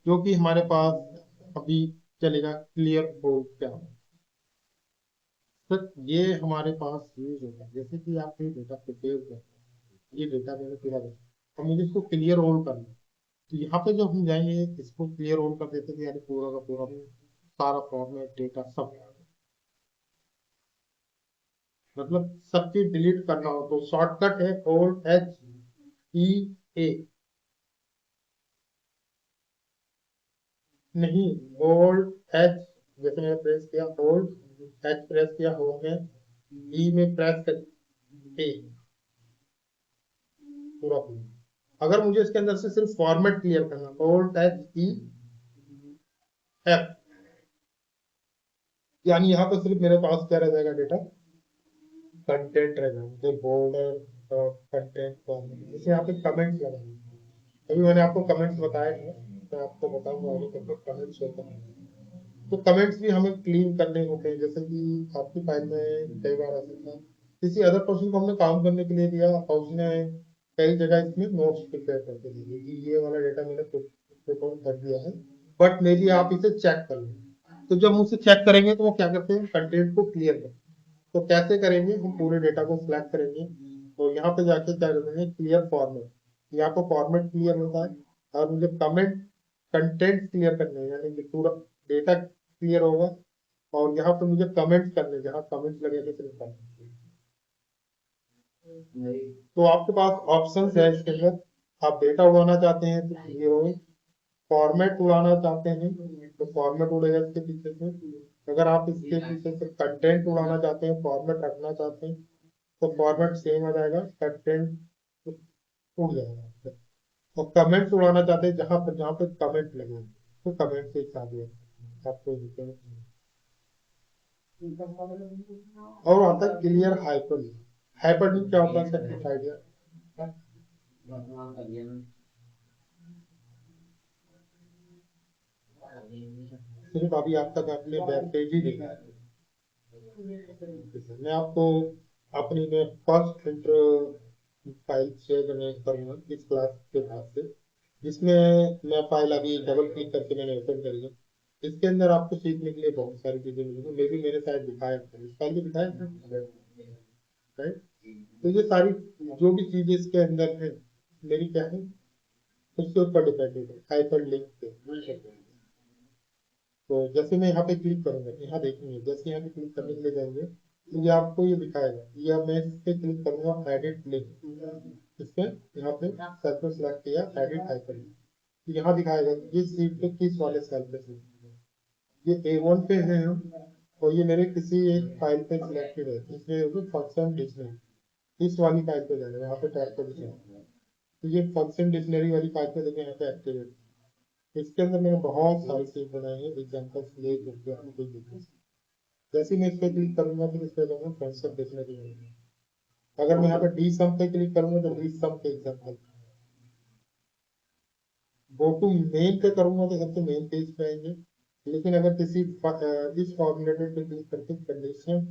जो कि हमारे पास अभी चलेगा क्लियर होल क्या। सर ये हमारे पास यूज होगा जैसे कि आपने डेटा प्रिपेयर किया, ये डेटा मैंने पूरा देखा और मुझे इसको क्लियर होल करना है। तो यहाँ पे जब हम जाएंगे इसको क्लियर होल कर देते हैं, यानी पूरा का पूरा सारा फॉर्मेट डेटा सब, मतलब सब चीज डिलीट करना हो तो शॉर्टकट है ओल्ड HEA। नहीं, ओल्ड एच, जैसे मैंने प्रेस किया ओल्ड एच प्रेस किया होम है, ई में प्रेस कर ए, पूरा पूरा। अगर मुझे इसके अंदर से सिर्फ फॉर्मेट क्लियर करना, ओल्ड HEF, यानी यहाँ पे सिर्फ मेरे पास क्या रह जाएगा डेटा, कंटेंट रह जाएगा, बोल्डर कंटेंट फॉर्मेट। जैसे यहाँ पे कमेंट्स लगा, अभी मैंने आपको कमेंट्स बताए हैं, मैं आपको बताऊंगा आगे करके कमेंट्स होते हैं। तो कमेंट्स भी हमें क्लीन करने होते हैं, जैसे कि आपकी फाइल में कई बार ऐसा था, किसी अदर पर्सन को हमने काम करने के लिए दिया और उसने कई जगह इसमें नोट्स प्रिपेयर करके दिए कि ये वाला डेटा मैंने प्रिपेयर कर दिया है, बट मे बी आप इसे चेक कर लें। तो जब हम उसे चेक करेंगे तो वो क्या करते हैं, कंटेंट को क्लियर करते हैं। तो कैसे करेंगे, हम पूरे डेटा को सिलेक्ट करेंगे, तो यहाँ पे जाके क्या करेंगे, क्लियर फॉर्मेट, यहाँ पर फॉर्मेट क्लियर होता है, और मुझे कमेंट कंटेंट क्लियर करने हैं, यानी कि पूरा डेटा क्लियर होगा, और यहाँ पे मुझे कमेंट्स करने, जहाँ कमेंट्स लगे थे सिर्फ comment। तो आपके पास ऑप्शंस है इसके अंदर, आप डेटा उड़ाना चाहते हैं तो ये हो, फॉर्मेट उड़ाना चाहते हैं तो फॉर्मेट उड़ेगा इसके पीछे से, अगर आप इसके पीछे से कंटेंट उड़ाना चाहते हैं, फॉर्मेट रखना चाहते हैं, तो फॉर्मेट सेम आ जाएगा, कंटेंट उड़ जाएगा। और कमेंट्स उड़ाना चाहते हैं जहां पे कमेंट लगे, तो कमेंट से हिसाब है आपको और आता है क्लियर हाइपरलिंक। हाइपरलिंक क्या होता है सर, कुछ आइडिया? सिर्फ अभी आप तक आपने वेब पेज ही देखा है। मैं आपको अपनी में फर्स्ट इंट्रो फाइल शेयर करने करूंगा इस क्लास के बाद से, जिसमें मैं फाइल अभी डबल क्लिक करके मैंने ओपन करी है। इसके अंदर आपको सीखने के लिए बहुत सारी चीजें मिलेंगी, मे भी मेरे साथ दिखाया था, इस फाइल में दिखाया, राइट। तो ये सारी जो भी चीजें इसके अंदर है मेरी क्या है, उसके ऊपर डिपेंडेंट है, हाइपर लिंक पे। तो जैसे मैं यहाँ पे क्लिक करूंगा, यहाँ देखेंगे जैसे यहाँ पे क्लिक करने के लिए जाएंगे तो ये आपको ये दिखाएगा, या मैं इस पे क्लिक करूंगा एडिट लिंक, इस पे यहाँ पे सेल पे सिलेक्ट किया एडिट हाइपर लिंक, तो यहाँ दिखाएगा ये सीट पे किस वाले सेल पे है। ये A1 पे है हम, और ये मेरे किसी एक फाइल पे सिलेक्टेड है, इसलिए फंक्शन डिक्शनरी इस वाली फाइल पे जाएगा, यहाँ पे टैब पे दिखेगा। तो ये फंक्शन डिक्शनरी वाली फाइल पे देखें, यहाँ पे एक्टिवेट। इसके अंदर मैंने बहुत सारी चीज बनाई है, एग्जाम्पल्स ले करके आपको दिखाऊं। जैसे ही मैं इस पे क्लिक करूंगा तो इस पे जाऊंगा फंक्शन डिक्शनरी। अगर मैं यहाँ पे डी सम पे क्लिक करूंगा तो डी सम के एग्जाम्पल, गो टू मेन पे करूंगा तो सबसे मेन पेज पे आएंगे। लेकिन अगर किसी इस फॉर्मूलेटेड पे क्लिक करके कंडीशन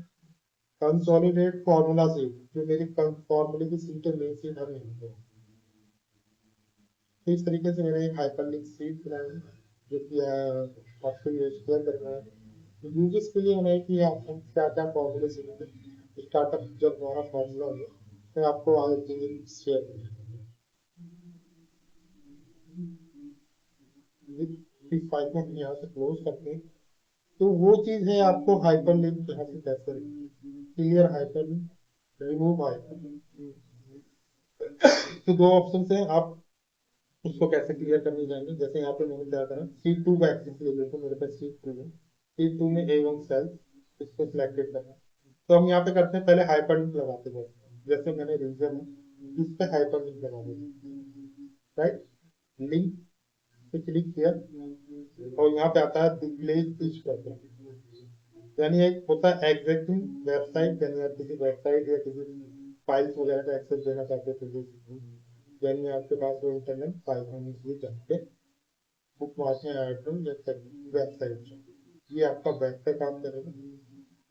कंसोलिडेट फॉर्मूला से, जो मेरी फॉर्मूले की सीट है, मेन सीट हमें है। तो इस तरीके से मैंने एक हाइपरलिंक सीट बनाई है, जो कि आपको ये शेयर करना है यूजर्स के लिए, उन्हें कि आप क्या क्या फॉर्मूले सीखेंगे, स्टार्टअप जब हमारा फॉर्मूला होगा तो आपको आगे चीजें शेयर करेंगे। इस फाइल को हम यहाँ से क्लोज करते हैं। तो वो चीज है आपको हाइपरलिंक यहाँ से कैसे, क्लियर हाइपरलिंक, रिमूव हाइपरलिंक। तो दो ऑप्शन है, आप उसको कैसे क्लियर करने जाएंगे। जैसे यहाँ पे मैंने क्या करा, C2 का एक्सेस ले लेते हैं, मेरे पास C2 है, C2 में A1 सेल, इसको सिलेक्टेड करना है। तो हम यहाँ पे करते हैं, पहले हाइपरलिंक लगाते हैं, जैसे मैंने रीजन है इस पे हाइपरलिंक लगा दिया, राइट। लिंक पे क्लिक किया और यहाँ पे आता है रिप्लेस दिस प्रॉपर्टी, यानी एक होता है एग्जिस्टिंग वेबसाइट, यानी आप किसी वेबसाइट या किसी फाइल्स वगैरह का एक्सेस देना चाहते हो तो, यानी आपके पास वो इंटरनेट फाइल होनी चाहिए जहाँ पे बुक मार्किंग आइटम या वेबसाइट, ये आपका वेब पे काम करेगा।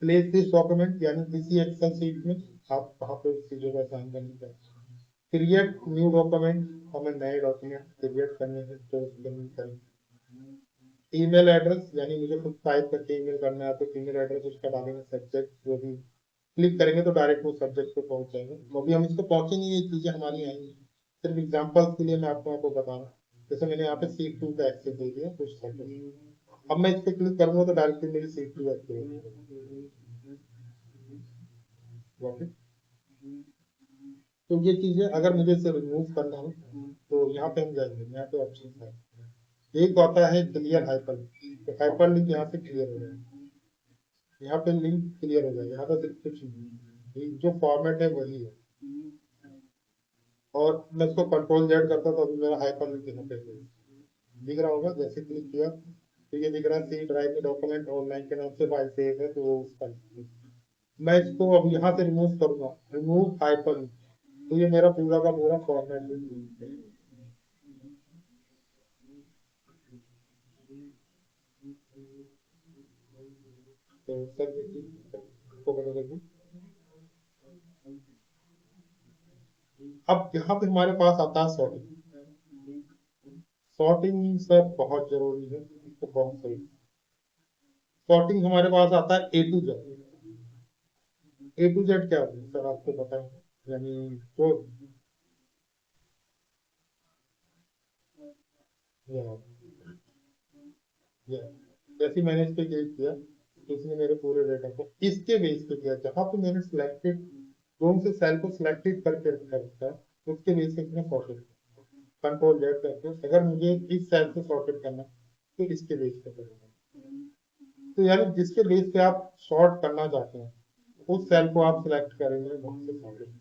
प्लेस दिस डॉक्यूमेंट, यानी किसी एक्सेल शीट में आप वहाँ पे चीजों का साइन करने का। क्रिएट न्यू डॉक्यूमेंट, हमें नए डॉक्यूमेंट क्रिएट करने हैं तो उसके लिए करें। ईमेल एड्रेस, यानी मुझे खुद टाइप करके ईमेल करना है तो ईमेल एड्रेस उसका डालेंगे, सब्जेक्ट जो भी क्लिक करेंगे तो डायरेक्ट वो सब्जेक्ट पे पहुंच जाएंगे। तो अभी हम इसको पहुंचे नहीं, ये चीजें हमारी आएंगी, सिर्फ एग्जांपल्स के लिए मैं आपको बता रहा हूँ। जैसे मैंने यहाँ पे सीट 2 का एक्सेस दे दिया कुछ सेकंड, अब मैं इस पे क्लिक करूंगा तो डायरेक्टली मेरी सीट 2 एक्टिव होगी। तो ये चीजें अगर मुझे इसे रिमूव करना हो तो यहाँ पे हम जाएंगे, यहाँ पे ऑप्शन है, एक आता है क्लियर हाइपर, तो हाइपर लिंक यहाँ से क्लियर हो जाएगा, यहाँ पे लिंक क्लियर हो जाएगा, यहाँ पे सिर्फ कुछ नहीं, जो फॉर्मेट है वही है। और मैं इसको कंट्रोल जेड करता तो अभी मेरा हाइपर लिंक यहाँ पे दिख रहा होगा, जैसे क्लिक किया तो ये दिख रहा है सी ड्राइव में डॉक्यूमेंट ऑनलाइन के नाम से फाइल सेव है, तो वो उसका मैं इसको अब यहाँ से रिमूव करूंगा, रिमूव हाइपर लिंक, तो ये मेरा पूरा का पूरा फॉर्मेट है। तो सर ये चीज को बदल, अब यहाँ पे हमारे पास आता है सॉर्टिंग। सॉर्टिंग सर बहुत जरूरी है, तो बहुत सही। सॉर्टिंग हमारे पास आता है A to Z. A to Z क्या होता है सर आपको पता है, यानी तो ये जैसे मैंने इस पे क्लिक किया तो इसने मेरे पूरे डेटा को इसके बेस पे किया, जहां पे मैंने सिलेक्टेड कौन से सेल को सिलेक्टेड करके रखा है उसके बेस पे इसने सॉर्टेड, कंट्रोल जेड करके अगर मुझे इस सेल से सॉर्टेड करना है तो इसके बेस पे करूंगा। तो यानी जिसके बेस पे आप सॉर्ट करना चाहते हैं उस सेल को आप सिलेक्ट करेंगे वहां से सॉर्टेड।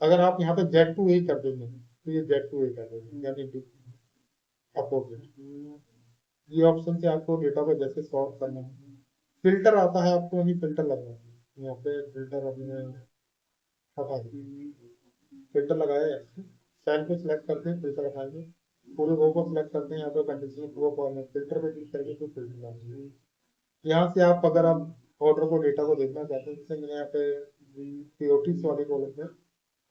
अगर आप यहाँ पे जेड टू ए कर देंगे तो ये जेड टू ए कर देंगे, यानी अपोजिट। ये ऑप्शन से आपको डेटा को जैसे सॉर्ट करना है। फिल्टर आता है, आपको अभी फिल्टर लगना है, यहाँ पे फिल्टर अभी मैं हटा दूँ, फिल्टर लगाया है, सेल को सिलेक्ट करते हैं फिल्टर हटाएंगे, पूरे रो को सिलेक्ट करते हैं, यहाँ पे कंडीशन रो फॉर्मेट फिल्टर पे क्लिक करके तो फिल्टर लाएंगे। यहाँ से आप अगर आप ऑर्डर को डेटा को देखना चाहते हैं, जैसे मैंने यहाँ पे पीओटीज वाले कॉलम में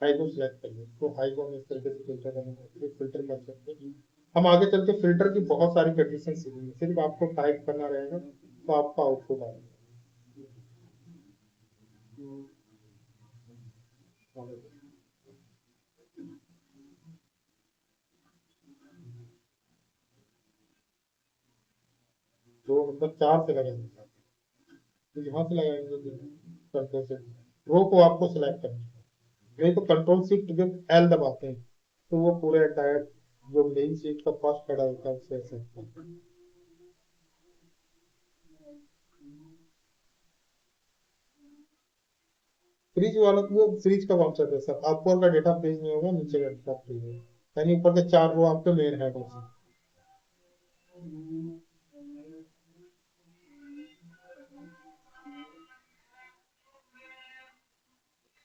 हाई को सिलेक्ट करिए, तो हाई को हम इस तरीके से फिल्टर करेंगे, फिल्टर कर सकते हैं। हम आगे चल के फिल्टर की बहुत सारी कंडीशन सीखेंगे, सिर्फ आपको टाइप करना रहेगा तो आपका आउटपुट आएगा। तो मतलब 4 से लगाएंगे, तो यहाँ से लगाएंगे कंट्रोल से रो को आपको सिलेक्ट करना है, नहीं तो कंट्रोल शिफ्ट जब एल दबाते हैं तो वो पूरे एंटायर जो मेन शीट का फर्स्ट खड़ा होता है उससे ऐसे फ्रीज वाला, तो वो फ्रीज का कॉन्सेप्ट है सर, ऊपर का डेटा फ्रीज नहीं होगा, नीचे का डेटा फ्रीज होगा, यानी ऊपर के 4 रो आपके मेन है कौन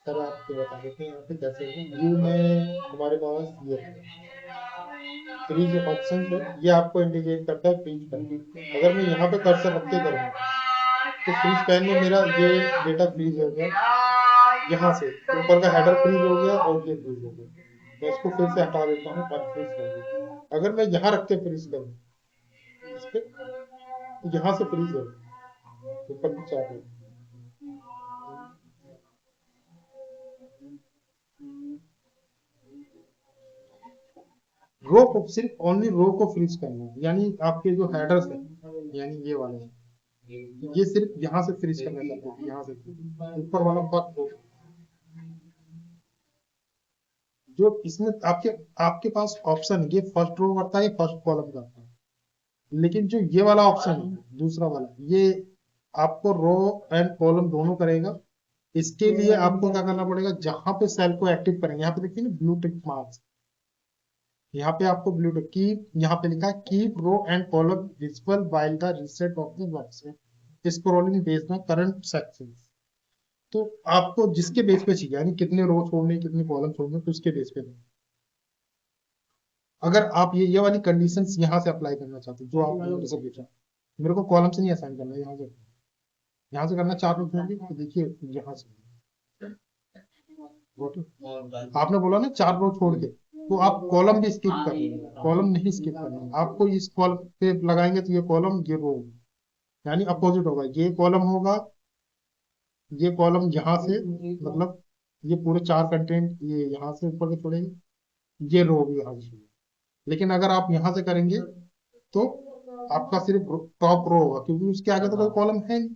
सर आपको बता देते हैं यहाँ पे कैसे व्यू में हमारे पास ये फ्रीज ऑप्शन है, ये आपको इंडिकेट करता है फ्रीज पैन। अगर मैं यहाँ पे कर्सर रख के करूँगा तो फ्रीज पैन में मेरा ये डेटा फ्रीज हो गया, यहाँ से ऊपर का हेडर फ्रीज हो गया और ये फ्रीज हो गया। मैं इसको फिर से हटा देता हूँ, अनफ्रीज कर देता हूँ। अगर मैं यहाँ रख के फ्रीज करूँ इस पे, तो यहाँ से फ्रीज हो ऊपर की चार रो को, सिर्फ ओनली रो को फ्रीज करना है, यानी आपके जो हेडर्स है यानी ये वाले हैं, ये सिर्फ यहाँ से फ्रीज करना चाहते हैं, यहाँ से ऊपर वाला फर्स्ट रो जो इसमें आपके आपके पास ऑप्शन ये फर्स्ट रो करता है, फर्स्ट कॉलम करता है, लेकिन जो ये वाला ऑप्शन है दूसरा वाला, ये आपको रो एंड कॉलम दोनों करेगा। इसके लिए आपको क्या करना पड़ेगा, जहां पे सेल को एक्टिव करेंगे, यहाँ पे देखिए ना ब्लू टिक मार्क्स, यहाँ पे आपको ब्लू टिक की, यहाँ पे लिखा है keep row and column visible while the reset of the workspace scrolling based on current section. तो आपको जिसके बेस पे चाहिए, यानी कितने रो छोड़ने कितने कॉलम छोड़ने, तो उसके बेस पे दें। अगर आप ये वाली कंडीशंस यहाँ से अप्लाई करना चाहते हैं जो आप मेरे से पूछा, मेरे को कॉलम से नहीं असाइन करना है, यहाँ से करना 4 रो छोड़िए, तो देखिए यहाँ से आपने बोला ना 4 रो छोड़ के, तो आप कॉलम भी स्किप कर रहे हैं, कॉलम नहीं स्किप करना, आपको इस कॉलम पे लगाएंगे तो ये कॉलम ये रो, यानी अपोजिट होगा, ये कॉलम होगा, ये कॉलम यहाँ से, मतलब ये पूरे चार कंटेंट ये यहाँ से ऊपर के छोड़ेंगे, ये रो भी यहाँ से, लेकिन अगर आप यहाँ से करेंगे तो आपका सिर्फ टॉप रो होगा, क्योंकि उसके आगे तो कोई कॉलम है नहीं।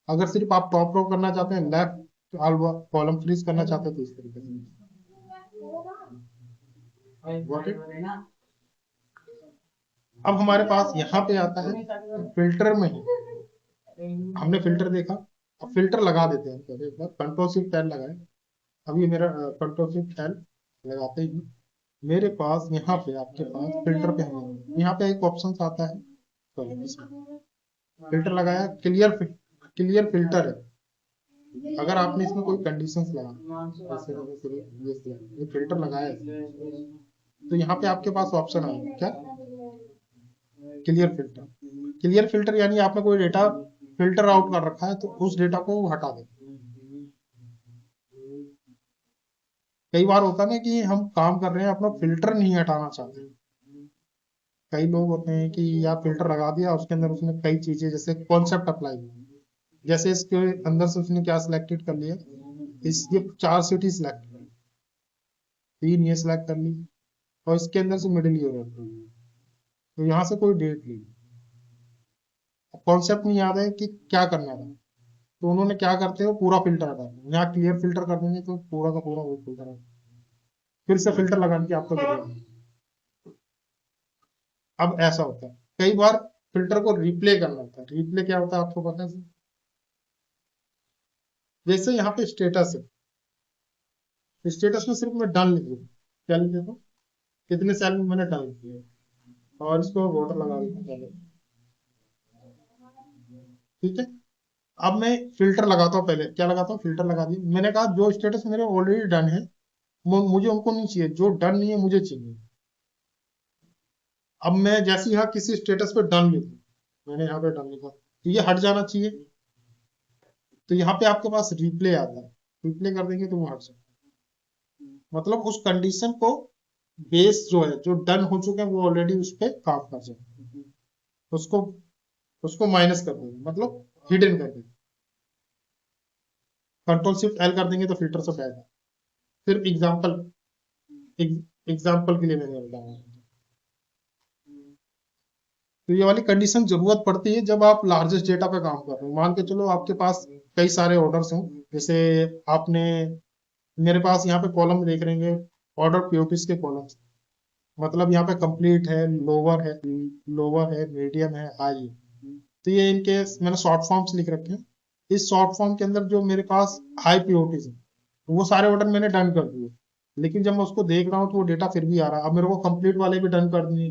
अगर सिर्फ आप टॉप रो करना चाहते हैं, लेफ्ट कॉलम फ्रीज करना चाहते हैं, तो इस तरीके से। Got it? अब हमारे पास यहाँ पे आता है फिल्टर में ही, हमने फिल्टर देखा, अब फिल्टर लगा देते हैं पहले एक बार, कंट्रोल शिफ्ट एल लगाए। अब ये मेरा कंट्रोल शिफ्ट एल लगाते ही मेरे पास यहाँ पे आपके पास फिल्टर पे हमें यहाँ पे एक ऑप्शन आता है, तो फिल्टर लगाया, क्लियर फिल्टर है। अगर आपने इसमें कोई कंडीशंस लगा, जैसे ये फिल्टर लगाया है, तो यहाँ पे आपके पास ऑप्शन आएगा क्या, क्लियर फिल्टर। क्लियर फिल्टर यानी आपने कोई डेटा फिल्टर आउट कर रखा है, तो उस डेटा को हटा दे। कई बार होता है ना कि हम काम कर रहे हैं, अपना फिल्टर नहीं हटाना चाहते। कई लोग होते हैं कि यार फिल्टर लगा दिया, उसके अंदर उसने कई चीजें जैसे कॉन्सेप्ट अप्लाई, जैसे इसके अंदर से उसने क्या सिलेक्टेड कर लिया, इस ये 4 सिटी सिलेक्ट कर, 3 ये सिलेक्ट कर ली, और इसके अंदर से मिडिल यूरोप, तो यहाँ से कोई डेट ली, कॉन्सेप्ट नहीं याद है कि क्या करना था, तो उन्होंने क्या करते हैं, पूरा फिल्टर हटा दिया। यहाँ क्लियर फिल्टर कर देंगे तो पूरा का पूरा वो फिल्टर है, फिर से फिल्टर लगाने की आपको जरूरत नहीं। अब ऐसा होता है कई बार फिल्टर को रिप्ले करना होता है। रिप्ले क्या होता है आपको पता है? जैसे यहाँ पे स्टेटस है, स्टेटस में सिर्फ मैं डन लिख दूँ, क्या लिख देता हूँ, कितने सेल में मैंने डन किया, और इसको बॉर्डर लगा देता हूँ, ठीक है। अब मैं फिल्टर लगाता हूँ, पहले क्या लगाता हूँ, फिल्टर लगा दिया, मैंने कहा जो स्टेटस मेरे ऑलरेडी डन है मुझे उनको नहीं चाहिए, जो डन नहीं है मुझे चाहिए। अब मैं जैसे यहाँ किसी स्टेटस पे डन लिखूं, मैंने यहाँ पे डन लिखा, तो ये हट जाना चाहिए, तो यहाँ पे आपके पास रिप्ले आता है, रिप्ले कर देंगे तो वो हट जाए, मतलब उस कंडीशन को बेस जो है, जो डन हो चुके हैं वो ऑलरेडी उस पर काम कर जाए, उसको उसको माइनस कर देंगे, मतलब हिडन कर देंगे। कंट्रोल शिफ्ट एल कर देंगे तो फिल्टर से बैठ, सिर्फ एग्जाम्पल के लिए मैंने बताया। तो ये वाली कंडीशन जरूरत पड़ती है जब आप लार्जेस्ट डेटा पे काम कर रहे हो। मान के चलो आपके पास कई सारे ऑर्डर्स हैं, जैसे आपने, मेरे पास यहाँ पे कॉलम देख रहे हैं, ऑर्डर पीओपीस के कॉलम, मतलब यहाँ पे कंप्लीट है, लोअर है, मीडियम है, हाई है। तो ये इनके मैंने शॉर्ट फॉर्म्स लिख रखे हैं। इस शॉर्ट फॉर्म के अंदर जो मेरे पास हाई पीओटीज है, वो सारे ऑर्डर मैंने डन कर दिए, लेकिन जब मैं उसको देख रहा हूँ तो वो डेटा फिर भी आ रहा है। अब मेरे को कंप्लीट वाले भी डन कर दिए,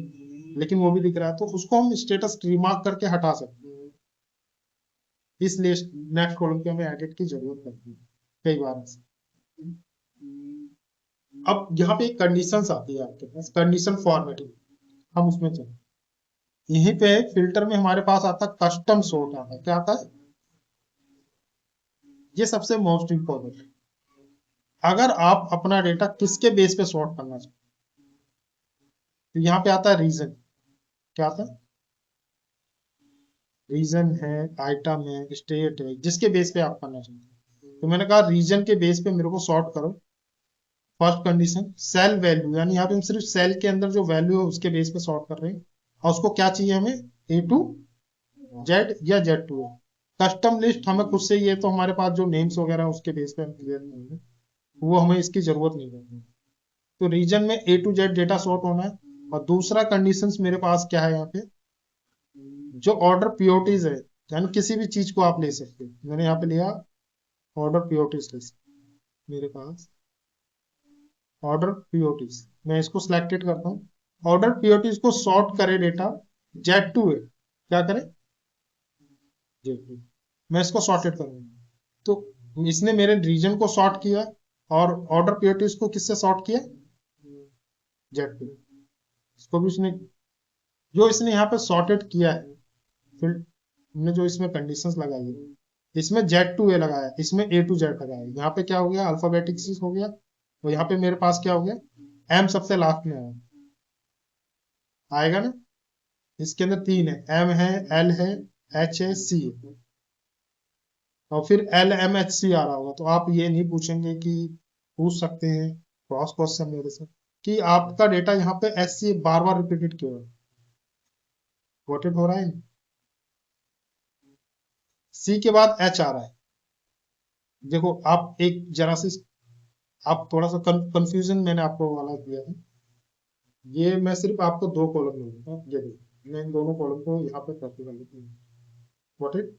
लेकिन वो भी दिख रहा है, तो उसको हम स्टेटस रिमार्क करके हटा सकते हैं। इसलिए नेक्स्ट कॉलम पे हमें एडिट की जरूरत पड़ती है कई बार ऐसे। अब यहाँ पे एक कंडीशन आती है आपके पास, कंडीशन फॉर्मेटिंग, हम उसमें चले। यहीं पे फिल्टर में हमारे पास आता है कस्टम सॉर्ट, आता है क्या आता है, ये सबसे मोस्ट इंपॉर्टेंट है। अगर आप अपना डेटा किसके बेस पे सॉर्ट करना चाहते हैं, तो यहाँ पे आता है रीजन, क्या आता है, रीजन है, आइटम है, स्टेट है, जिसके बेस पे आप करना चाहते हैं। तो मैंने कहा रीजन के बेस पे मेरे को सॉर्ट करो। फर्स्ट कंडीशन सेल वैल्यू, यानी यहाँ पे हम सिर्फ सेल के अंदर जो वैल्यू है उसके बेस पे सॉर्ट कर रहे हैं, और उसको क्या चाहिए हमें, ए टू जेड या जेड टू है। कस्टम लिस्ट हमें खुद से, ये तो हमारे पास जो नेम्स वगैरह है उसके बेस पे हम क्लियर करेंगे, वो हमें इसकी जरूरत नहीं है। तो रीजन में ए टू जेड डेटा सॉर्ट होना है। और दूसरा कंडीशन मेरे पास क्या है, यहाँ पे जो ऑर्डर पीओटीज है, यानी किसी भी चीज को आप ले सकते हो, मैंने यहाँ पे लिया ऑर्डर पीओटीज लिस्ट, मेरे पास ऑर्डर पीओटीज, मैं इसको सिलेक्टेड करता हूँ। ऑर्डर पीओटीज को सॉर्ट करे डेटा जेड टू है, क्या करे, जेड टू, मैं इसको सॉर्टेड करूंगा। तो इसने मेरे रीजन को सॉर्ट किया, और ऑर्डर पीओटीज को किससे सॉर्ट किया, जेड टू, इसको भी उसने, जो इसने यहाँ पे सॉर्टेड किया है, फिर हमने जो इसमें कंडीशंस लगाई है, इसमें जेड टू ए लगाया, इसमें ए टू जेड लगाया, यहाँ पे क्या हो गया, अल्फाबेटिक हो गया, तो यहाँ पे मेरे पास क्या हो गया, एम सबसे लास्ट में आएगा ना। इसके अंदर तीन है, एम है, एल है, एच है, सी है, और फिर एल एम एच सी आ रहा होगा। तो आप ये नहीं पूछेंगे कि, पूछ सकते हैं क्रॉस क्वेश्चन मेरे से कि आपका डेटा यहाँ पे एस सी बार बार रिपीटेड क्यों है, वोटेड हो रहा है। सी के बाद एच आ रहा है। देखो आप एक जरा से, आप थोड़ा सा कंफ्यूजन मैंने आपको वाला दिया है। ये मैं सिर्फ आपको दो कॉलम दूंगा, ये देखो मैं इन दोनों कॉलम को यहाँ पे कॉपी कर लेती हूँ। वोटेड,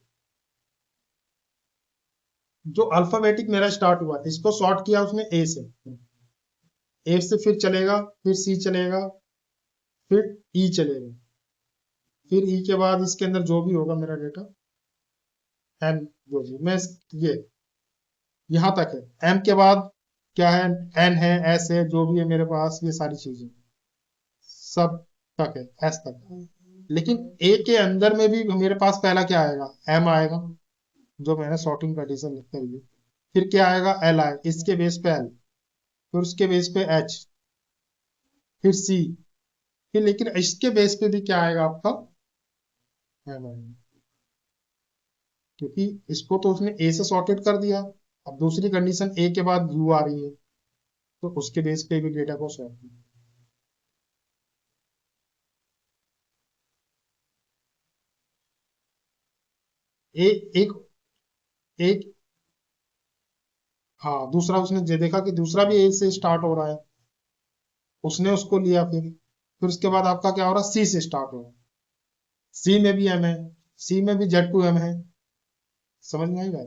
जो अल्फाबेटिक मेरा स्टार्ट हुआ इसको सॉर्ट किया उसने ए से, ए से फिर चलेगा, फिर सी चलेगा, फिर ई चलेगा, फिर ई के बाद इसके अंदर जो भी होगा मेरा डेटा, एन, जो भी मैं ये यहाँ तक है। एम के बाद क्या है, एन है, एस है, जो भी है मेरे पास ये सारी चीजें सब तक है, एस तक। लेकिन ए के अंदर में भी मेरे पास पहला क्या आएगा, एम आएगा, जो मैंने सॉर्टिंग कंडीशन लिखते हुए। फिर क्या आएगा, एल आएगा, इसके बेस पे एल, फिर उसके बेस पे एच, फिर सी, फिर लेकिन इसके बेस पे भी क्या आएगा आपका, एम आएगा। क्योंकि इसको तो उसने ए से सॉर्टेड कर दिया, अब दूसरी कंडीशन ए के बाद यू आ रही है, तो उसके बेस पे भी डेटा को सॉर्ट किया। ए, एक एक हाँ, दूसरा उसने ये देखा कि दूसरा भी ए से स्टार्ट हो रहा है, उसने उसको लिया। फिर उसके बाद आपका क्या हो रहा है, सी से स्टार्ट हो रहा है, सी में भी एम है, सी में भी जेड टू एम है। समझ में आएगा।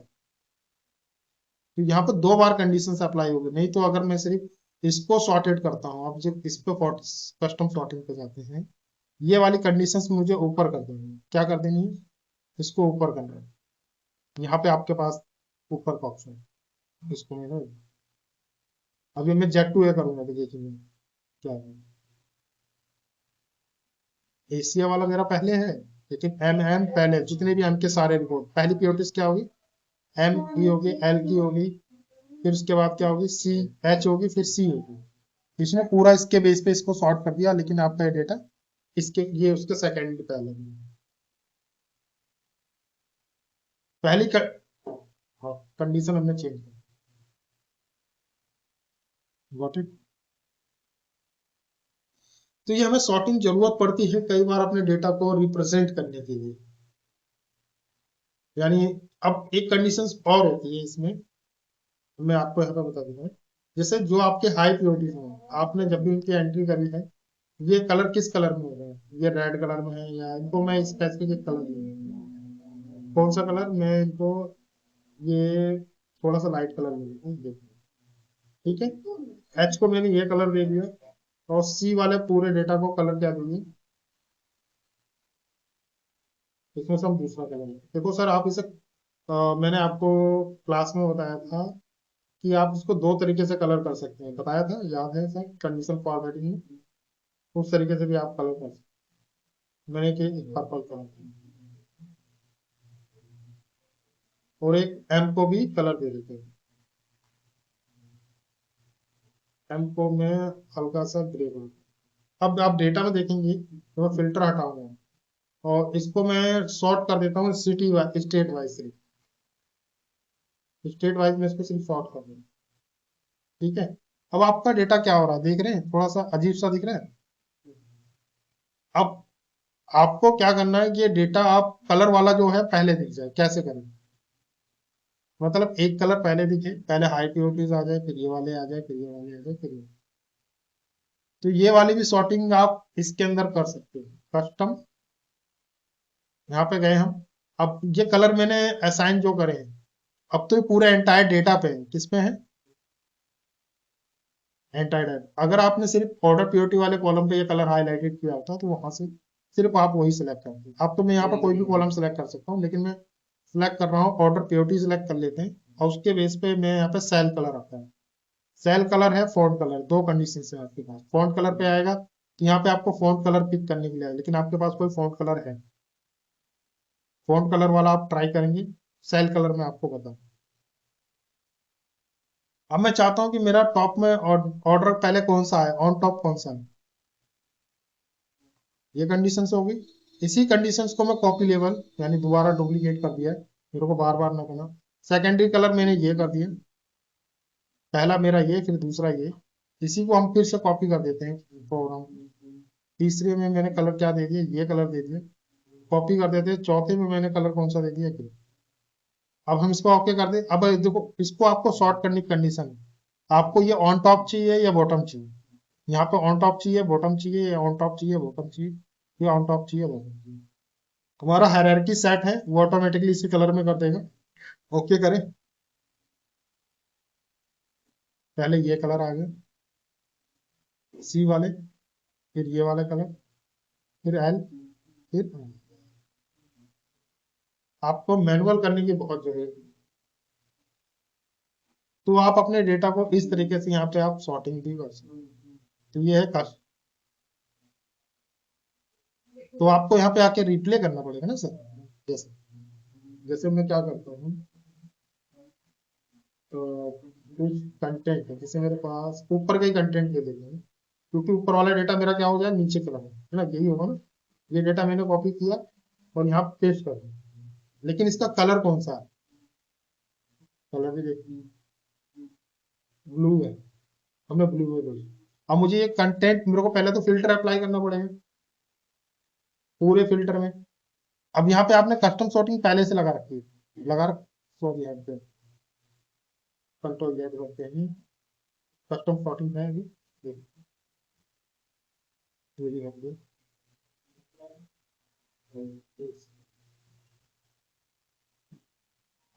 तो यहाँ पर दो बार कंडीशन से अप्लाई होगी, नहीं तो अगर मैं सिर्फ इसको सॉर्टेड करता हूँ, आप जब इस पे कस्टम सॉर्टिंग पे जाते हैं, ये वाली कंडीशंस मुझे ऊपर कर देनी है। क्या कर देनी है, इसको ऊपर करना है। यहाँ पे आपके पास ऊपर का ऑप्शन है, इसको मैं अभी मैं जेड टू ए करूंगा तो देखिए क्या है। एशिया वाला मेरा पहले है, लेकिन एम एम पहले, जितने भी एम के सारे रिकॉर्ड, पहली प्योरिटीज क्या होगी, एम की होगी, एल की होगी, फिर उसके बाद क्या होगी, सी, एच होगी, फिर सी होगी। इसने पूरा इसके बेस पे इसको सॉर्ट कर दिया, लेकिन आपका ये डेटा इसके, ये उसके सेकंड पहले पहली हाँ, कंडीशन हमने चेंज की। Got it. तो ये हमें सॉर्टिंग जरूरत पड़ती है कई बार अपने डेटा को रिप्रेजेंट करने के लिए। यानी अब एक कंडीशन और होती है इसमें, मैं आपको यहाँ पे बता दूंगा। जैसे जो आपके हाई प्योरिटीज हैं, आपने जब भी इनकी एंट्री करी है, ये कलर किस कलर में हो रहे हैं, ये रेड कलर में है, या इनको मैं स्पेसिफिक कलर दूंगा, कौन सा कलर मैं इनको, ये थोड़ा सा लाइट कलर में देता हूँ, देखो। ठीक है, एच को मैंने ये कलर दे दिया, और सी वाले पूरे डेटा को कलर क्या देंगे, इसमें से हम दूसरा कलर। देखो सर, आप इसे मैंने आपको क्लास में बताया था कि आप इसको दो तरीके से कलर कर सकते हैं, बताया था, याद है सर, कंडीशन फॉर्मेटिंग में उस तरीके से भी आप कलर कर सकते हैं। मैंने कि पर्पल कलर, और एक एम को भी कलर दे देते हैं, एम को मैं हल्का सा ग्रे कलर। अब आप डेटा में देखेंगे तो मैं फिल्टर हटाऊंगा, और इसको मैं सॉर्ट कर देता हूँ सिटी वाइज, स्टेट वाइज, सिर्फ स्टेट वाइज में इसको सिर्फ सॉर्ट कर दूंगा। ठीक है, अब आपका डेटा क्या हो रहा है, देख रहे हैं, थोड़ा सा अजीब सा दिख रहा है। अब आपको क्या करना है, ये डेटा आप कलर वाला जो है पहले दिख जाए, कैसे करें, मतलब एक कलर पहले दिखे, पहले हाई प्योरिटीज आ जाए, फिर ये वाले आ जाए, फिर ये वाले आ जाए, फिर ये। तो ये वाली भी सॉर्टिंग आप इसके अंदर कर सकते हो, कस्टम, यहाँ पे गए हम। अब ये कलर मैंने असाइन जो करे हैं, अब तो ये पूरे एंटायर डेटा पे है, किस पे है, एंटायर। अगर आपने सिर्फ ऑर्डर प्योरिटी वाले कॉलम पे ये कलर हाईलाइटेड किया होता तो वहां से सिर्फ आप वही सिलेक्ट करते। अब तो मैं यहाँ पर कोई भी कॉलम सिलेक्ट कर सकता हूँ, लेकिन मैं सिलेक्ट कर रहा हूँ ऑर्डर प्योरिटी सिलेक्ट कर लेते हैं, और उसके बेस पे मैं यहाँ पे सेल कलर आता है, सेल कलर है, फॉन्ट कलर, दो कंडीशन है आपके पास। फॉन्ट कलर पे आएगा तो यहाँ पे आपको फॉन्ट कलर पिक करने के लिए आएगा, लेकिन आपके पास कोई फॉन्ट कलर है, फॉन्ट कलर वाला आप ट्राई करेंगे, सेल कलर में आपको बता। अब मैं चाहता हूं कि मेरा टॉप में ऑर्डर पहले कौन सा है, ऑन टॉप कौन सा है, ये कंडीशंस होगी। इसी कंडीशंस को मैं कॉपी लेवल यानी दोबारा डुप्लीकेट कर दिया है, मेरे को बार बार ना करना। सेकेंडरी कलर मैंने ये कर दिया, पहला मेरा ये, फिर दूसरा ये, इसी को हम फिर से कॉपी कर देते हैं प्रोग्राम। तीसरे में मैंने कलर क्या दे दिया, ये कलर दे दिया, कॉपी कर देते हैं। चौथे में मैंने कलर कौन सा दे दिया, ग्रे। अब हम इसको ओके कर दे। अब देखो, इसको आपको सॉर्ट करने की कंडीशन है, आपको ये ऑन टॉप चाहिए या बॉटम चाहिए। यहाँ पे ऑन टॉप चाहिए, बॉटम चाहिए, या ऑन टॉप चाहिए, बॉटम चाहिए, या ऑन टॉप चाहिए, बॉटम चाहिए। हमारा हायरार्की सेट है, वो ऑटोमेटिकली इसी कलर में कर देगा। ओके करें, पहले ये कलर आ गया, सी वाले, फिर ये वाले कलर, फिर एल, फिर R। आपको मैनुअल करने की बहुत जरूरत है, तो आप अपने डेटा को इस तरीके से यहाँ पे आप सॉर्टिंग भी कर सकते हैं। तो ये है कस्ट। तो आपको यहाँ पे आके रिप्ले करना पड़ेगा ना सर। जैसे जैसे मैं क्या करता हूँ, तो कुछ कंटेंट है, जैसे मेरे पास ऊपर का ही कंटेंट दे देंगे, क्योंकि ऊपर वाला डेटा मेरा क्या हो जाए, नीचे चला जाए, है ना, यही होगा ना। ये डेटा मैंने कॉपी किया और यहाँ पेस्ट कर दिया, लेकिन इसका कलर कौन सा है, कलर भी देखिए, ब्लू है, हमने ब्लू में भेजा। अब मुझे ये कंटेंट, मेरे को पहले तो फिल्टर अप्लाई करना पड़ेगा पूरे फिल्टर में। अब यहाँ पे आपने कस्टम सॉर्टिंग पहले से लगा रखी है, सॉरी, यहाँ पे कंट्रोल जेड करते हैं, कस्टम सॉर्टिंग है अभी, देखिए, ये भी हम लोग,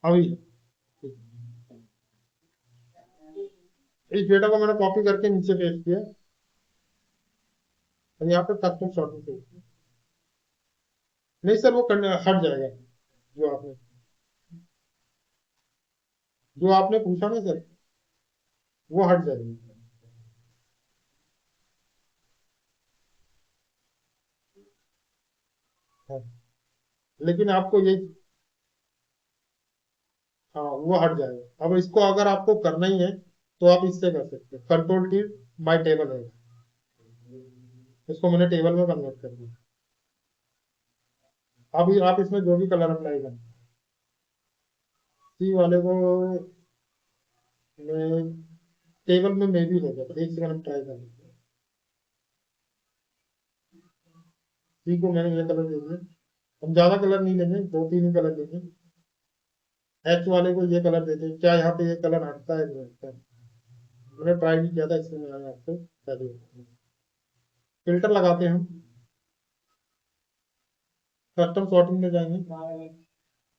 अभी इस डेटा को मैंने कॉपी करके नीचे पेस्ट किया और यहाँ पे कस्टम सॉर्टिंग पेस्ट किया। नहीं सर, वो हट जाएगा, जो आपने जो आपने पूछा ना सर, वो हट जाएगी। हाँ, लेकिन आपको ये, हाँ वो हट जाएगा। अब इसको अगर आपको करना ही है तो आप इससे कर सकते हैं, कंट्रोल टी बाय टेबल है, इसको मैंने टेबल में कन्वर्ट कर दिया। अभी आप इसमें जो भी कलर अप्लाई करें, सी वाले को मैं टेबल में भी हो जाता है, एक सेकंड हम ट्राई कर लेते हैं। सी को मैंने ये कलर दे दिया, हम ज्यादा कलर नहीं लेंगे, दो तीन ही कलर लेंगे। एच वाले को ये कलर देते हैं, क्या यहाँ पे ये कलर हटता है, नहीं हटता है? मैंने ट्राई नहीं किया था, इसलिए मैं आपको बता दूं। फिल्टर लगाते हैं हम, कस्टम सॉर्टिंग में जाएंगे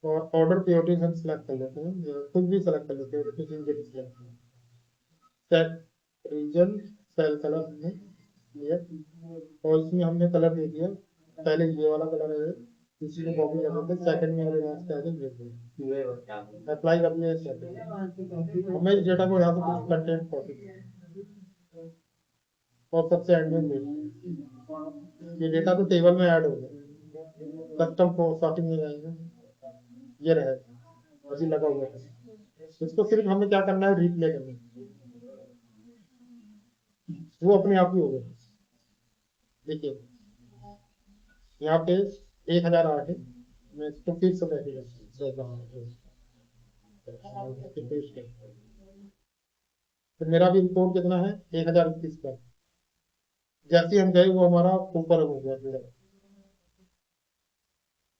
और ऑर्डर प्रियोरिटी हम सिलेक्ट कर लेते हैं, या कुछ भी सिलेक्ट कर लेते हैं, किसी के भी सिलेक्ट कर, सेट रीजन, सेल कलर हमने लिया और इसमें हमने कलर दे दिया, पहले ये वाला कलर है, इसी को कॉपी कर देते हैं, सेकंड में हमारे पास क्या है, ये अप्लाई कर दिया सेकंड। हमें इस डेटा को यहाँ से कुछ कंटेंट कॉपी और सबसे एंड में ये डेटा तो टेबल में ऐड हो गया, कस्टम को सॉर्टिंग में जाएगा, ये रहेगा अभी लगा हुआ है। इसको सिर्फ हमें क्या करना है, रिप्ले करना है, वो अपने आप ही हो गया। देखिए यहाँ पे 1008 है, मैं इसको फिर से तो मेरा भी रिपोर्ट कितना है, 1021 का। जैसे ही हम गए वो हमारा ऊपर हो गया पूरा।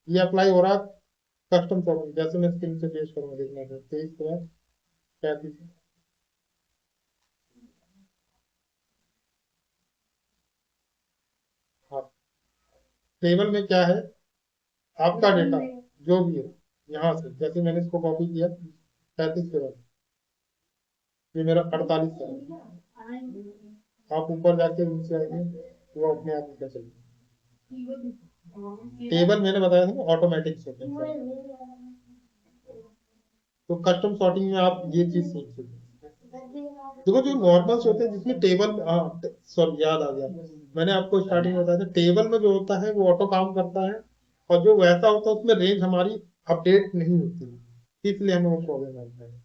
ये अप्लाई हो रहा, कस्टम फॉर्म, जैसे मैं स्क्रीन से पेश करूंगा, देखना है 23 35। हाँ, टेबल में क्या है, आपका डेटा जो भी है, यहाँ से जैसे मैंने इसको कॉपी किया 35 के बाद, ये मेरा 48 का है। आप ऊपर जाके नीचे आएंगे, वो अपने आप निकल चलेगा। टेबल मैंने बताया था ना, ऑटोमेटिक होते हैं। तो कस्टम सॉर्टिंग में आप ये चीज सीख सकते हैं। देखो जो नॉर्मल्स होते हैं जिसमें टेबल, हाँ सॉरी याद आ गया, मैंने आपको स्टार्टिंग में बताया था, टेबल में जो होता है वो ऑटो काम करता है, और जो वैसा होता है उसमें रेंज हमारी अपडेट नहीं होती, इसलिए हमें वो प्रॉब्लम आता है।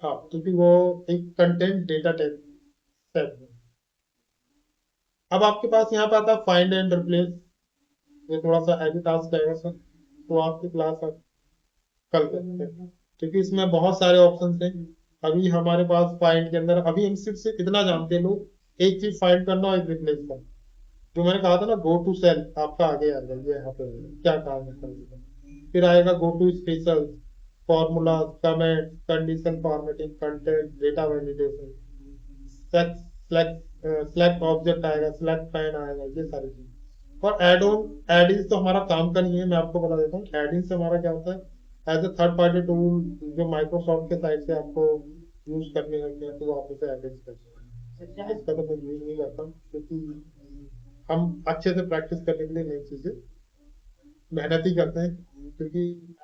हाँ, क्योंकि वो एक कंटेंट डेटा टाइप है। अब आपके पास यहाँ पे आता है फाइंड एंड रिप्लेस। ये थोड़ा सा हैवी टास्क रहेगा सर, तो आपकी क्लास आप कल करते हैं, क्योंकि इसमें बहुत सारे ऑप्शन हैं। अभी हमारे पास फाइंड के अंदर अभी हम सिर्फ इतना जानते हैं लोग, एक चीज फाइंड करना और एक रिप्लेस करना। जो मैंने कहा था ना, गो टू सेल आपका आगे आ जाएगा, यहाँ पे क्या काम है सर इसका। फिर आएगा go to special, formula, comment, condition formatting, content, data validation, select object आएगा, सेलेक्ट फैन आएगा, ये सारी चीज। और एड ऑन, एड इन्स तो हमारा काम का नहीं है, मैं आपको बता देता हूँ। एड इन्स हमारा क्या होता है, as a third party tool जो माइक्रोसॉफ्ट के साइड से आपको यूज करने होते हैं, तो आप उसे एड इन्स कर सकते हैं। इसका तो मैं यूज नहीं करता हूँ, क्योंकि हम अच्छे से प्रैक्टिस करने के लिए नई चीजें मेहनत ही करते हैं, क्योंकि